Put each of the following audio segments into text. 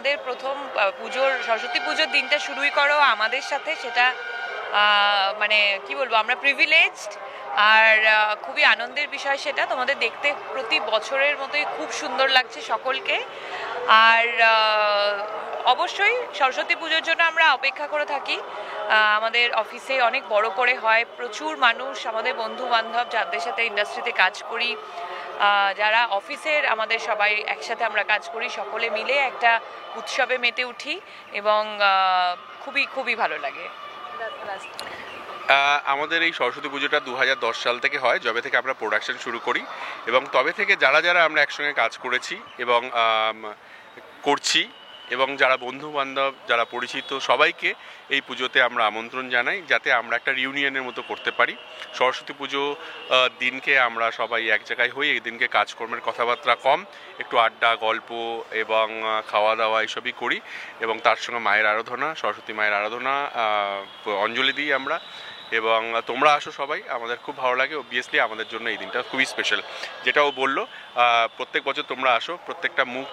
আমাদের প্রথম সরস্বতী পুজোর দিনটা শুরুই করো আমাদের সাথে, সেটা মানে কি বলবো, আমরা প্রিভিলেজড। আর খুবই আনন্দের বিষয় সেটা। তোমাদের দেখতে প্রতি বছরের মতোই খুব সুন্দর লাগছে সকলকে। আর অবশ্যই সরস্বতী পুজোর জন্য আমরা অপেক্ষা করে থাকি। আমাদের অফিসে অনেক বড় করে হয়, প্রচুর মানুষ, আমাদের বন্ধু বান্ধব যাদের সাথে ইন্ডাস্ট্রিতে কাজ করি, যারা অফিসের, আমাদের সবাই একসাথে আমরা কাজ করি, সকলে মিলে একটা উৎসবে মেতে উঠি এবং খুবই খুবই ভালো লাগে। আমাদের এই সরস্বতী পুজোটা 2010 সাল থেকে হয়, যবে থেকে আমরা প্রোডাকশন শুরু করি, এবং তবে থেকে যারা যারা আমরা একসঙ্গে কাজ করেছি এবং করছি, এবং যারা বন্ধু বান্ধব, যারা পরিচিত, সবাইকে এই পুজোতে আমরা আমন্ত্রণ জানাই, যাতে আমরা একটা রিউনিয়নের মতো করতে পারি। সরস্বতী পুজো দিনকে আমরা সবাই এক জায়গায় হই, এই দিনকে কাজকর্মের কথাবার্তা কম, একটু আড্ডা, গল্প এবং খাওয়া দাওয়া এইসবই করি, এবং তার সঙ্গে মায়ের আরাধনা, সরস্বতী মায়ের আরাধনা, অঞ্জলি দিই আমরা। এবং তোমরা আসো সবাই, আমাদের খুব ভালো লাগে। অবভিয়াসলি আমাদের জন্য এই দিনটা খুবই স্পেশাল। যেটা ও বললো, প্রত্যেক বছর তোমরা আসো, প্রত্যেকটা মুখ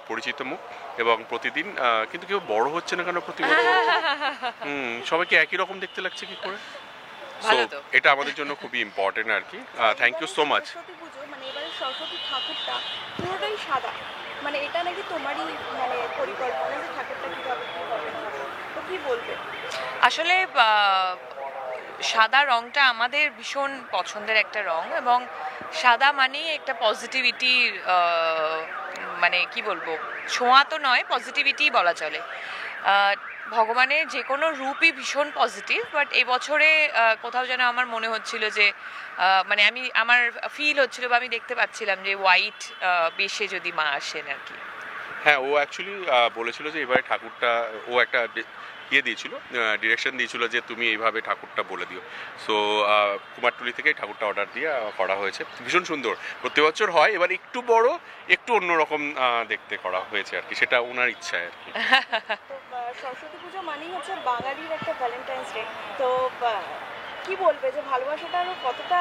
পরিচিত মুখ, এবং প্রতিদিন কিন্তু কেউ বড় হচ্ছে না কেন প্রতি বছর? সবাইকে একই রকম দেখতে লাগছে কি করে? সো এটা আমাদের জন্য খুবই ইম্পর্টেন্ট আর কি। Thank you so much. মানে এবারে সরস্বতী ঠাকুরটা পুরোটাই সাদা, মানে এটা নাকি তোমারই মানে পরিকল্পনা যে ঠাকুরটা কিভাবে কি হবে, তো কি বলবে? আসলে সাদা রংটা আমাদের ভীষণ পছন্দের একটা রং, এবং সাদা মানেই একটা পজিটিভিটি, মানে কি বলবো, ছোঁয়া তো নয়, পজিটিভিটি বলা চলে। ভগবানের যে কোনো রূপই ভীষণ পজিটিভ, বাট এবছরে কোথাও যেন আমার মনে হচ্ছিল যে মানে আমার ফিল হচ্ছিল বা আমি দেখতে পাচ্ছিলাম যে হোয়াইট বেশে যদি মা আসেন আর কি। হ্যাঁ, ও অ্যাকচুয়ালি বলেছিল যে এবারে ঠাকুরটা, ও একটা দিয়েছিল, ডিরেকশন দিয়েছিল যে তুমি এইভাবে ঠাকুরটা বলে দিও। সো কুমারটুলি থেকে ঠাকুরটা অর্ডার দিয়ে করা হয়েছে। ভীষণ সুন্দর, প্রতি বছর হয়, এবার একটু বড়, একটু অন্যরকম দেখতে করা হয়েছে আর কি, সেটা ওনার ইচ্ছা আর কি। সরস্বতী পুজো মানেই হচ্ছে বাঙালির একটা ভ্যালেন্টাইন্স ডে, তো কি বলবে যে ভালোবাসাটা আরো কতটা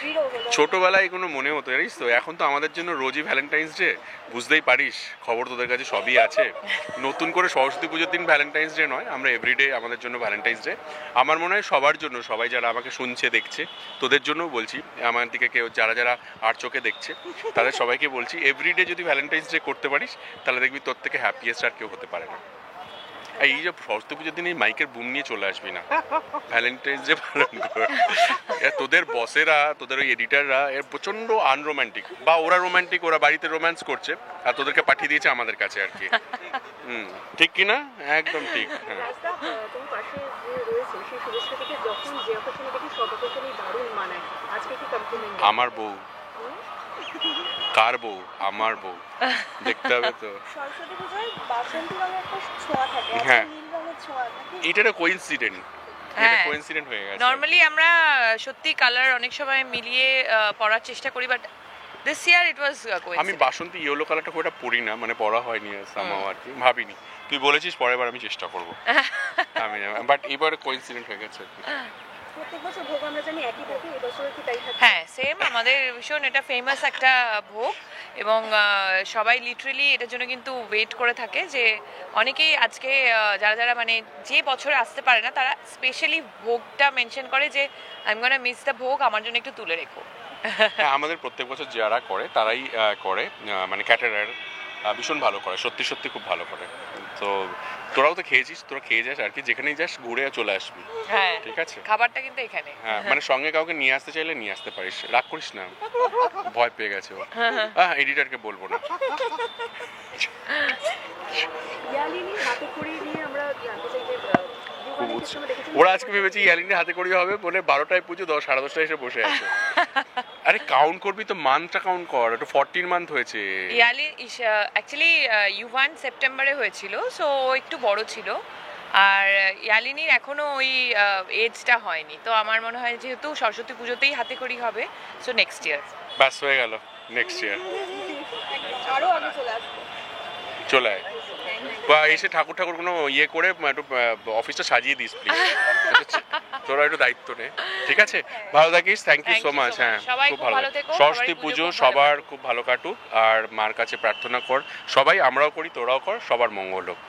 দৃঢ় হলো? ছোটবেলায় এগুলো মনে হতো, জানিস তো, এখন তো আমাদের জন্য রোজই ভ্যালেন্টাইন্স ডে, বুঝতেই পারিস, খবর তোদের কাছে সবই আছে। নতুন করে সরস্বতী পুজোর দিন ভ্যালেন্টাইন্স ডে নয়, আমরা এভরিডে আমাদের জন্য ভ্যালেন্টাইন্স ডে। আমার মনে হয় সবার জন্য, সবাই যারা আমাকে শুনছে, দেখছে, তোদের জন্যও বলছি, আমার দিকে কেউ যারা যারা আর চোখে দেখছে, তাদের সবাইকে বলছি, এভরিডে যদি ভ্যালেন্টাইন্স ডে করতে পারিস, তাহলে দেখবি তোর থেকে হ্যাপিয়েস্ট আর কেউ হতে পারে না। এই যে সরস্বতী পুজোর দিন এই মাইকের বুম নিয়ে চলে আসবি না, ভ্যালেন্টাইন্স ডে পালন কর। তোদের বসেরা, তোদের ওই এডিটাররা এর প্রচন্ড আনরোম্যান্টিক, বা ওরা রোম্যান্টিক, ওরা বাড়িতে রোম্যান্স করছে আর তোদেরকে পাঠিয়ে দিয়েছে আমাদের কাছে আর কি। ঠিক কি না? একদম ঠিক। হ্যাঁ, আমার বউ। কার বউ? আমার বউ। দেখতে হবে তো। সরস্বতী পূজায় বাসন্তী রঙের একটা ছোঁয়া থাকে, হ্যাঁ, নীল রঙের ছোঁয়া থাকে। এটা একটা কোইন্সিডেন্ট, এটা কোইন্সিডেন্ট হয়ে গেছে। নরমালি আমরা সত্যি কালার অনেক সময় মিলিয়ে পরার চেষ্টা করি, but this year it was coincident. আমি বাসন্তী ইয়েলো কালারটা খুব একটা পরি না, মানে পরা হয়নি সামাও আর কি, ভাবিনি। তুই বলেছিস পরের বার আমি চেষ্টা করব। আমি বাট এবার কোইন্সিডেন্ট হয়ে গেছে। প্রত্যেক বছর ভোগ আমরা জানি একই থাকে, এই বছর কি তাই থাকে? হ্যাঁ, সেম, আমাদের ভীষণ এটা ফেমাস একটা ভোগ, এবং সবাই লিটারেলি এটার জন্য কিন্তু ওয়েট করে থাকে, যে অনেকেই আজকে যারা যারা মানে যে বছরে আসতে পারে না, তারা স্পেশালি ভোগটা মেনশন করে যে I am gonna miss the ভোগ, আমার জন্য একটু তুলে রেখো। হ্যাঁ, আমাদের প্রত্যেক বছর যারা করে তারাই করে, মানে ক্যাটারার ভীষণ ভালো করে, সত্যি সত্যি খুব ভালো করে। তো তোরাও তো খেয়েছিস, তোরা খেয়ে যাস আর কি, যেখানেই যাস ঘুরে চলে আসবি। হ্যাঁ, ঠিক আছে, খাবারটা কিন্তু এখানে। হ্যাঁ, মানে সঙ্গে কাউকে নিয়ে আসতে চাইলে নিয়ে আসতে পারিস, রাগ করিস না, ভয় পেয়ে গেছে ও। এডিটরকে বলবো না। ইয়ালিনীর হাতে খড়ি নিয়ে আমরা জানতে চাই যে ওরা আজকে ভেবেছি ইয়ালিনীর হাতে করি হবে বলে 12টায় পুজো, 10:30 এসে বসে আছে। আরে কাউন্ট করবি তো, মান্থটা কাউন্ট কর, এটা 14 মান্থ হয়েছে। অ্যাকচুয়ালি ইউভান সেপ্টেম্বরে হয়েছিল, সো একটু বড় ছিল, আর ইয়ালিনীর এখনো ওই এজটা হয়নি। তো আমার মনে হয় যেহেতু সরস্বতী পুজোতেই হাতে করি হবে, সো নেক্সট ইয়ার। ব্যাস হয়ে গেল, নেক্সট ইয়ার আরো আগে চলে আসবে। চলে আয়, বা এসে ঠাকুর ঠাকুর কোনো ইয়ে করে একটু অফিসটা সাজিয়ে দিস প্লিজ। তোরা একটু দায়িত্ব নে, ঠিক আছে? ভালো থাকিস, thank you Thank so you so much. much. হ্যাঁ, সবাই খুব খুব ভালো ভালো থেকো, সরস্বতী সবারই পুজো পুজো খুব ভালো সবার খুব ভালো কাটুক, আর মার কাছে প্রার্থনা কর সবাই, আমরাও করি, তোরাও কর, সবার মঙ্গল হোক।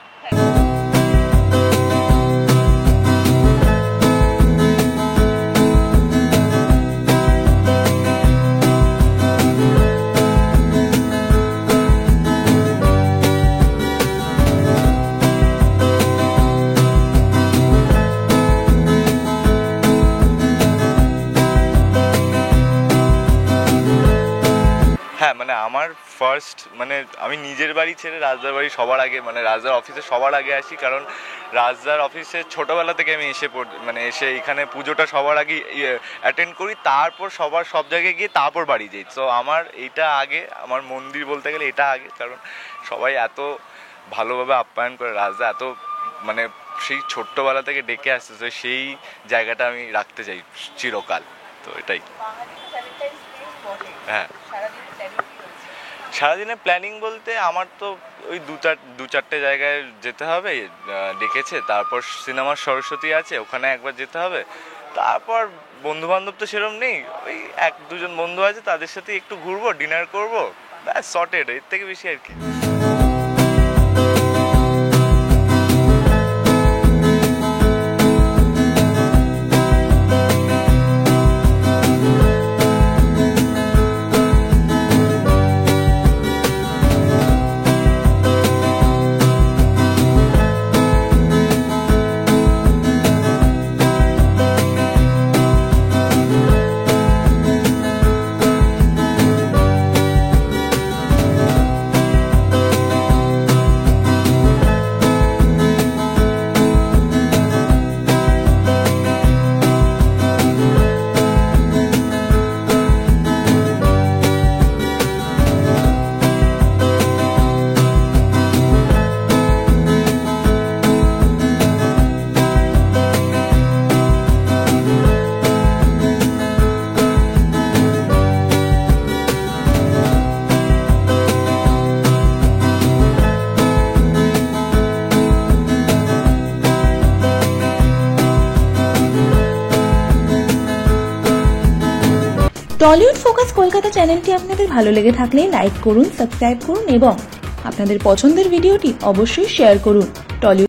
হ্যাঁ মানে আমার ফার্স্ট মানে আমি নিজের বাড়ি ছেড়ে রাজদার বাড়ি সবার আগে, মানে রাজদার অফিসে সবার আগে আসি, কারণ রাজদার অফিসে ছোটোবেলা থেকে আমি মানে এসে এখানে পুজোটা সবার আগে অ্যাটেন্ড করি, তারপর সবার সব জায়গায় গিয়ে তারপর বাড়ি যাই। তো আমার এইটা আগে, আমার মন্দির বলতে গেলে এটা আগে, কারণ সবাই এত ভালোভাবে আপ্যায়ন করে রাজদা, এত মানে সেই ছোট্টবেলা থেকে ডেকে আসছে, তো সেই জায়গাটা আমি রাখতে চাই চিরকাল। তো এটাই। হ্যাঁ, সারাদিনে প্ল্যানিং বলতে আমার তো ওই দু চারটে জায়গায় যেতে হবে, ডেকেছে, তারপর সিনেমার সরস্বতী আছে, ওখানে একবার যেতে হবে, তারপর বন্ধু বান্ধব তো সেরকম নেই, ওই এক দুজন বন্ধু আছে, তাদের সাথে একটু ঘুরবো, ডিনার করবো, ব্যাস সর্টেড, এর থেকে বেশি আর কি। টলিউড ফোকাস কলকাতা চ্যানেলটি আপনাদের ভালো লেগে থাকলে লাইক করুন, সাবস্ক্রাইব করুন এবং আপনাদের পছন্দের ভিডিওটি অবশ্যই শেয়ার করুন। টলিউড